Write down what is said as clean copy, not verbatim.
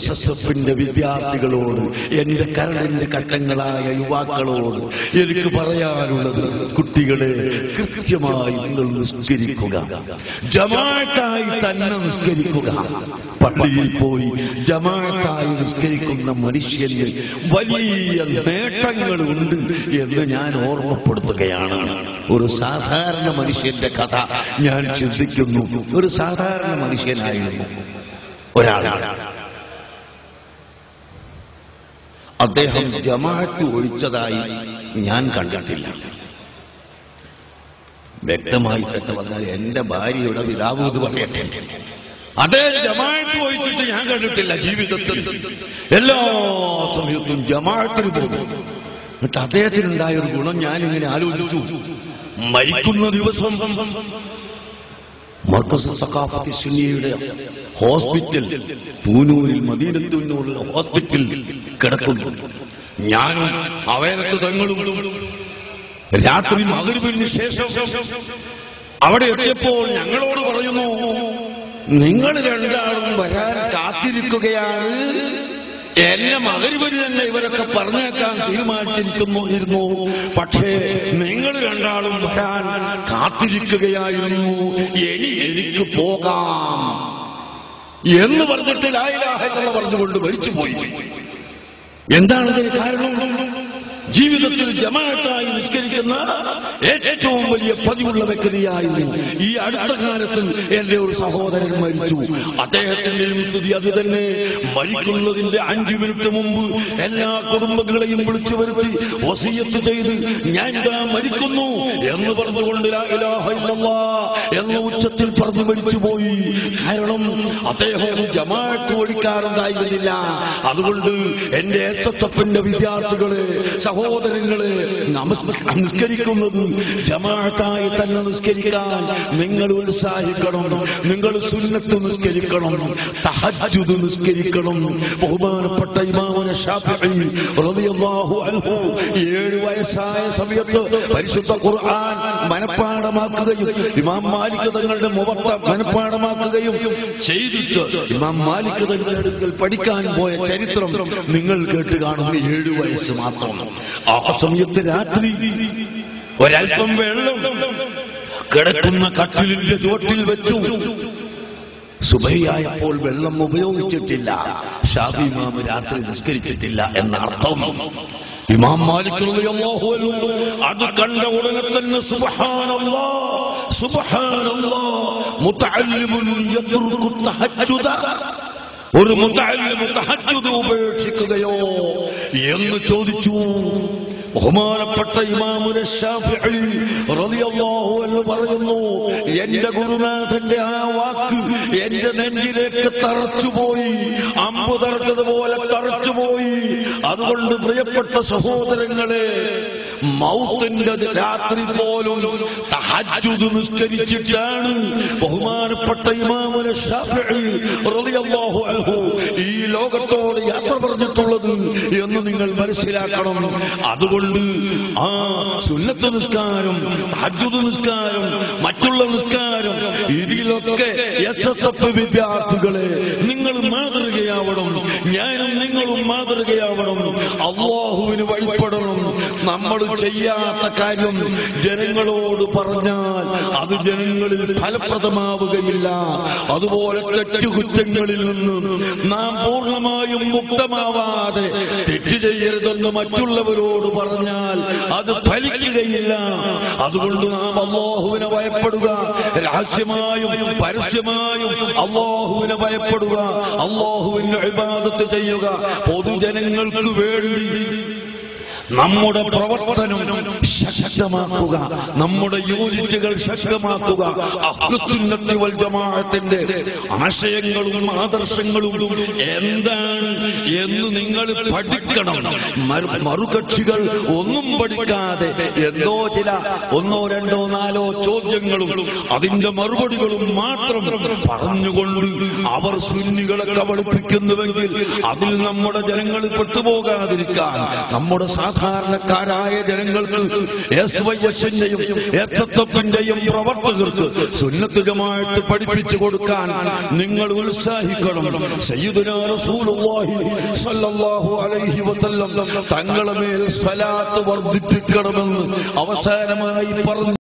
SSFന്റെ വിദ്യാർത്ഥികളോട്, എന്റെ കരളിന്റെ ഘട്ടങ്ങളായ യുവാക്കളോട് എനിക്ക് പറയാനുള്ളത്, കുട്ടികളെ കൃത്യമായി നിങ്ങൾ നിസ്കരിക്കുക, ജമാഅത്തായി തന്നെ നിസ്കരിക്കുക. പള്ളിയിൽ പോയി ജമാഅത്തായി നിസ്കരിക്കുന്ന മനുഷ്യന് വലിയ നേട്ടങ്ങളുണ്ട് എന്ന് ഞാൻ ഓർമ്മപ്പെടുത്തുകയാണ്. ഒരു സാധാരണ മനുഷ്യന്റെ കഥ ഞാൻ ചിന്തിക്കുന്നു. ഒരു സാധാരണ മനുഷ്യനായിരുന്നു ഒരാൾ. അദ്ദേഹം ജമാഅത്ത് ഒഴിച്ചതായി ഞാൻ കണ്ടിട്ടില്ല. വ്യക്തമായി തന്നെ പറഞ്ഞാൽ എന്റെ ഭാര്യയുടെ പിതാവ് ഇത് പറയട്ടെ, അദ്ദേഹം ജമാഅത്ത് ഒഴിച്ചിട്ട് ഞാൻ കണ്ടിട്ടില്ല ജീവിതത്തിൽ. എല്ലാ സമയത്തും ജമാഅത്തിന് പോകും. എന്നിട്ട് അദ്ദേഹത്തിനുണ്ടായ ഒരു ഗുണം ഞാനിങ്ങനെ ആലോചിച്ചു. മരിക്കുന്ന ദിവസം മർക്കസ് സഖാഫത്തി സുന്നിയുടെ ഹോസ്പിറ്റൽ പൂനൂരിൽ, മദീനത്തുള്ള ഹോസ്പിറ്റൽ കിടക്കുന്നു. ഞാനും അവയരത്ത് തങ്ങളും രാത്രി മഗ്‌രിബിന് ശേഷം അവിടെ എത്തിയപ്പോൾ ഞങ്ങളോട് പറയുന്നു, നിങ്ങൾ രണ്ടാളും വരാൻ കാത്തിരിക്കുകയാണ്. എന്നെ മഗ്‌രിബിന് തന്നെ ഇവരൊക്കെ പറഞ്ഞേക്കാൻ തീരുമാനിച്ചിരിക്കുന്നു. പക്ഷേ നിങ്ങൾ രണ്ടാളും വരാൻ കാത്തിരിക്കുകയായിരുന്നു. ഇനി എനിക്ക് പോകാം എന്ന് പറഞ്ഞിട്ട് ലാ ഇലാഹ ഇല്ലല്ലാഹ് പറഞ്ഞുകൊണ്ട് മരിച്ചുപോയി. എന്താണതിന് കാരണം? ജീവിതത്തിൽ ജമാഅത്തായി നിസ്കരിക്കുന്ന ഏറ്റവും വലിയ പതിവുള്ള വ്യക്തിയായിരുന്നു. ഈ അടുത്ത കാലത്ത് എന്റെ ഒരു സഹോദരൻ മരിച്ചു. അദ്ദേഹത്തിന്റെയും സ്ഥിതി അത് തന്നെ. മരിക്കുന്നതിന്റെ 5 മിനിറ്റ് മുമ്പ് എല്ലാ കുടുംബങ്ങളെയും വിളിച്ചു വരുത്തി വസിയത്ത് ചെയ്ത്, ഞാൻ ഇതാ മരിക്കുന്നു എന്ന് പറഞ്ഞുകൊണ്ട് ലാ ഇലാഹ ഇല്ലല്ലാഹ് എന്ന ഉച്ചത്തിൽ പറഞ്ഞു മരിച്ചുപോയി. കാരണം അദ്ദേഹം ജമാഅത്ത് ഒഴിക്കാറുണ്ടായിരുന്നില്ല. അതുകൊണ്ട് എന്റെ SSFന്റെ വിദ്യാർത്ഥികളെ, സഹോദരങ്ങളെ, നിസ്കരിക്കുന്നത് ജമാഅത്തായി തന്നെ നിസ്കരിക്കാൻ നിങ്ങൾ ഉത്സാഹിക്കണം. നിങ്ങൾ സുന്നത്ത് നിസ്കരിക്കണം, തഹജ്ജുദ് നിസ്കരിക്കണം. ബഹുമാനപ്പെട്ട ഇമാമുന ശാഫിഈ റളിയല്ലാഹു അൻഹു 7 വയസ്സായ സമയത്ത് പരിശുദ്ധ ഖുർആൻ മനഃപ്പാഠമാക്കുകയും ഇമാം മാലിക് തങ്ങളുടെ മുവത്ത മനഃപ്പാഠമാക്കുകയും ചെയ്തിട്ട് ഇമാം മാലിക് തങ്ങളുടെ അടുക്കൽ പഠിക്കാൻ പോയ ചരിത്രം നിങ്ങൾ കേട്ട് കാണും. 7 വയസ്സ് മാത്രം. ആ സമയത്ത് രാത്രി ഒരൽപ്പം വെള്ളം കിടക്കുന്ന കട്ടിലിന്റെ ചോട്ടിൽ വെച്ചു. സുബഹിയായപ്പോൾ വെള്ളം ഉപയോഗിച്ചിട്ടില്ല. ശാഫി ഇമാം രാത്രി നിസ്കരിച്ചിട്ടില്ല എന്ന അർത്ഥം. ഇമാം മാലിക് റളിയല്ലാഹു അൻഹു അത് കണ്ട ഉടനെ തന്നെ സുബ്ഹാനല്ലാഹ് സുബ്ഹാനല്ലാഹ് മുതഅല്ലിമുൻ യത്റുകു തഹജ്ജുദ, ഒരു മുതഅല്ലിം തഹജ്ജുദ് ഉപേക്ഷിക്കുകയോ എന്ന് ചോദിച്ചു. ബഹുമാനപ്പെട്ട ഇമാമുന ശാഫിഈ റളിയല്ലാഹു അൻഹു പറയുന്നു, എന്റെ ഗുരുനാഥന്റെ ആ വാക്ക് എന്റെ നെഞ്ചിലേക്ക് തറച്ചുപോയി, അമ്പ് തറച്ചതുപോലെ തറച്ചുപോയി. അതുകൊണ്ട് പ്രിയപ്പെട്ട സഹോദരങ്ങളെ, മൗത്തിന്റെ രാത്രി പോലും തഹജ്ജുദ് നിസ്കരിച്ചിട്ടാണ് ബഹുമാനപ്പെട്ട ഇമാമുന ശാഫിഈ റളിയല്ലാഹു അൻഹു ഈ ലോകത്തോട് യാത്ര പറഞ്ഞിട്ടുള്ളത് എന്ന് നിങ്ങൾ മനസ്സിലാക്കണം. അതുകൊണ്ട് ആ സുന്നത്ത് നിസ്കാരം, തഹജ്ജുദ് നിസ്കാരം, മറ്റുള്ള നിസ്കാരം, ഇതിലൊക്കെ SSF വിദ്യാർത്ഥികളെ നിങ്ങൾ മാതൃകയാവണം. ഞാനും നിങ്ങളും മാതൃകയാവണം. അല്ലാഹുവിന് വഴിപ്പെടണം. നമ്മൾ ചെയ്യാത്ത കാര്യം ജനങ്ങളോട് പറഞ്ഞാൽ അത് ജനങ്ങളിൽ ഫലപ്രദമാവുകയില്ല. അതുപോലെ തെറ്റുകുറ്റങ്ങളിൽ നിന്ന് നാം പൂർണ്ണമായും മുക്തമാവാതെ തെറ്റ് ചെയ്യരുതെന്ന് മറ്റുള്ളവരോട് പറഞ്ഞാൽ അത് ഫലിക്കുകയില്ല. അതുകൊണ്ട് നാം അല്ലാഹുവിനെ ഭയപ്പെടുക, രഹസ്യമായും പരസ്യമായും അല്ലാഹുവിനെ ഭയപ്പെടുക, അല്ലാഹുവിന്റെ ഇബാദത്ത് ചെയ്യുക. പൊതുജനങ്ങൾക്ക് വേണ്ടി നമ്മുടെ പ്രവർത്തനം ശക്തമാക്കുക, നമ്മുടെ യൂണിറ്റുകൾ ശക്തമാക്കുക. അഹ്ലുസുന്നത്തി വൽ ജമാഅത്തിന്റെ ആശയങ്ങളും ആദർശങ്ങളും എന്താണ് എന്ന് നിങ്ങൾ പഠിക്കണം. മറുകക്ഷികൾ ഒന്നും പഠിക്കാതെ എന്തോ ചില 1, 2, 4 ചോദ്യങ്ങളും അതിന്റെ മറുപടികളും മാത്രം പറഞ്ഞുകൊണ്ട് അവർ സുന്നികളെ കബളിപ്പിക്കുന്നുവെങ്കിൽ അതിൽ നമ്മുടെ ജനങ്ങൾ പെട്ടുപോകാതിരിക്കാൻ, നമ്മുടെ സാധാരണ സാധാരണക്കാരായ ജനങ്ങൾക്ക് SYS-ന്റെയും SSF-ന്റെയും പ്രവർത്തകർക്ക് സുന്നത്ത് ജമാഅത്ത് പഠിപ്പിച്ചു കൊടുക്കാൻ നിങ്ങൾ ഉത്സാഹിക്കണം. സയ്യിദുനാ റസൂലുള്ളാഹി സ്വല്ലല്ലാഹു അലൈഹി വസല്ലം തങ്ങളുടെ മേൽ സ്വലാത്ത് വർദ്ധിപ്പിക്കണമെന്ന് അവസാനമായി പറഞ്ഞു.